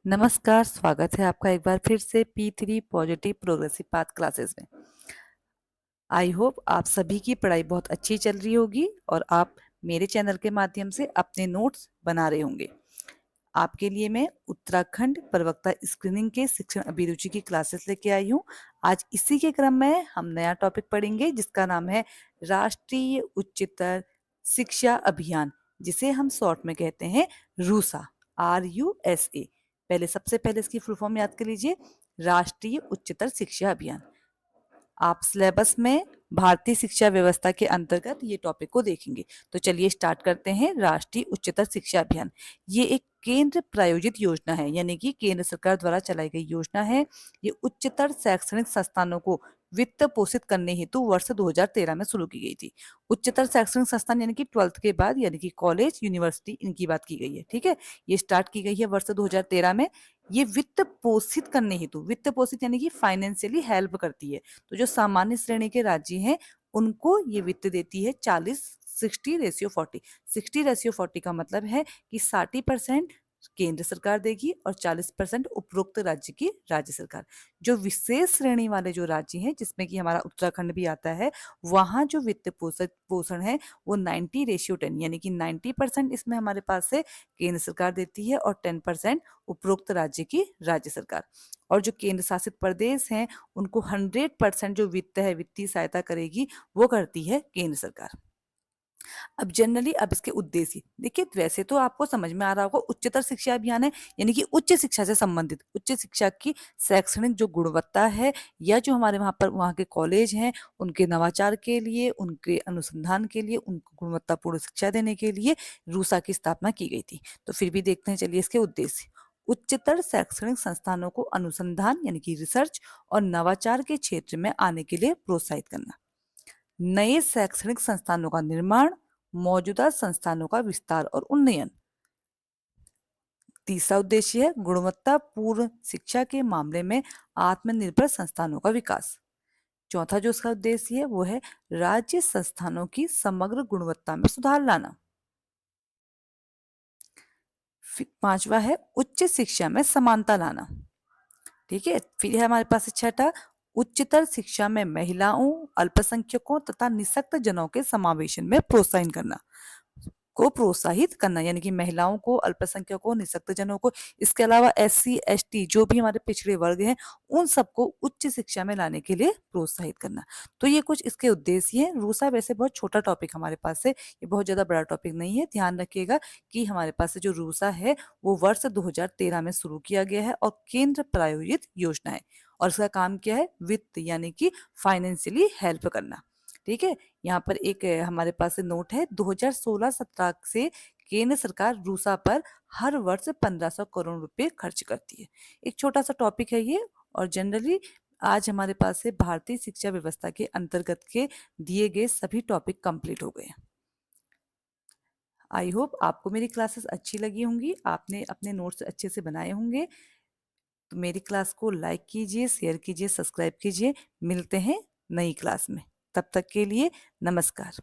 नमस्कार, स्वागत है आपका एक बार फिर से P3 positive progressive path classes में। आई होप आप सभी की पढ़ाई बहुत अच्छी चल रही होगी और आप मेरे चैनल के माध्यम से अपने नोट्स बना रहे होंगे। आपके लिए मैं उत्तराखंड प्रवक्ता स्क्रीनिंग के शिक्षण अभिरुचि की क्लासेस लेके आई हूँ। आज इसी के क्रम में हम नया टॉपिक पढ़ेंगे जिसका नाम है राष्ट्रीय उच्चतर शिक्षा अभियान, जिसे हम शॉर्ट में कहते हैं रूसा, RUSA। सबसे पहले इसकी फुल फॉर्म याद कर लीजिए, राष्ट्रीय उच्चतर शिक्षा अभियान। आप सिलेबस में भारतीय शिक्षा व्यवस्था के अंतर्गत ये टॉपिक को देखेंगे। तो चलिए स्टार्ट करते हैं। राष्ट्रीय उच्चतर शिक्षा अभियान ये एक केंद्र प्रायोजित योजना है, यानी कि केंद्र सरकार द्वारा चलाई गई योजना है। ये उच्चतर शैक्षणिक संस्थानों को वित्त पोषित करने हेतु वर्ष 2013 में शुरू की गई थी। उच्चतर शैक्षणिक संस्थान यानी कि 12th के बाद, यानी कि कॉलेज, यूनिवर्सिटी, इनकी बात की गई है। ठीक है, ये स्टार्ट की गई है वर्ष 2013 में। ये वित्त पोषित करने हेतु, वित्त पोषित यानी कि फाइनेंशियली हेल्प करती है। तो जो सामान्य श्रेणी के राज्य हैं उनको ये वित्त देती है 40-60 रेशियो 40। 60/40 का मतलब है कि 60% केंद्र सरकार देगी और 40% उपरोक्त राज्य की राज्य सरकार। जो विशेष श्रेणी वाले जो राज्य हैं, जिसमें कि हमारा उत्तराखंड भी आता है, वहां जो वित्त पोषण है वो 90/10, यानी कि 90% इसमें हमारे पास से केंद्र सरकार देती है और 10% उपरोक्त राज्य की राज्य सरकार। और जो केंद्र शासित प्रदेश हैं उनको 100% जो वित्त है, वित्तीय सहायता करेगी, वो करती है केंद्र सरकार। अब जनरली अब इसके उद्देश्य देखिए, वैसे तो आपको समझ में आ रहा होगा, उच्चतर शिक्षा अभियान है यानी कि उच्च शिक्षा से संबंधित, उच्च शिक्षा की शैक्षणिक जो गुणवत्ता है, या जो हमारे वहाँ के कॉलेज हैं उनके नवाचार के लिए, उनके अनुसंधान के लिए, उनको गुणवत्तापूर्ण शिक्षा देने के लिए रूसा की स्थापना की गई थी। तो फिर भी देखते हैं, चलिए इसके उद्देश्य। उच्चतर शैक्षणिक संस्थानों को अनुसंधान यानी कि रिसर्च और नवाचार के क्षेत्र में आने के लिए प्रोत्साहित करना, नए शैक्षणिक संस्थानों का निर्माण, मौजूदा संस्थानों का विस्तार और उन्नयन। तीसरा उद्देश्य है गुणवत्तापूर्ण शिक्षा के मामले में आत्मनिर्भर संस्थानों का विकास। चौथा जो इसका उद्देश्य है वो है राज्य संस्थानों की समग्र गुणवत्ता में सुधार लाना। पांचवा है उच्च शिक्षा में समानता लाना। ठीक है, फिर है हमारे पास छठा, उच्चतर शिक्षा में महिलाओं, अल्पसंख्यकों तथा निःशक्त जनों के समावेशन में प्रोत्साहित करना, यानी कि महिलाओं को, अल्पसंख्यकों, निःशक्त जनों को, इसके अलावा SC ST जो भी हमारे पिछड़े वर्ग हैं, उन सबको उच्च शिक्षा में लाने के लिए प्रोत्साहित करना। तो ये कुछ इसके उद्देश्य हैं। रूसा वैसे बहुत छोटा टॉपिक हमारे पास है, ये बहुत ज्यादा बड़ा टॉपिक नहीं है। ध्यान रखिएगा कि हमारे पास जो रूसा है वो वर्ष 2013 में शुरू किया गया है और केंद्र प्रायोजित योजना है। और इसका काम क्या है? वित्त यानी कि फाइनेंशियली हेल्प करना। ठीक है, यहाँ पर एक हमारे पास नोट है, 2016-17 से केंद्र सरकार रूसा पर हर वर्ष 1500 करोड़ रुपए खर्च करती है। एक छोटा सा टॉपिक है ये, और जनरली आज हमारे पास से भारतीय शिक्षा व्यवस्था के अंतर्गत के दिए गए सभी टॉपिक कंप्लीट हो गए। आई होप आपको मेरी क्लासेस अच्छी लगी होंगी, आपने अपने नोट्स अच्छे से बनाए होंगे। तो मेरी क्लास को लाइक कीजिए, शेयर कीजिए, सब्सक्राइब कीजिए। मिलते हैं नई क्लास में, तब तक के लिए नमस्कार।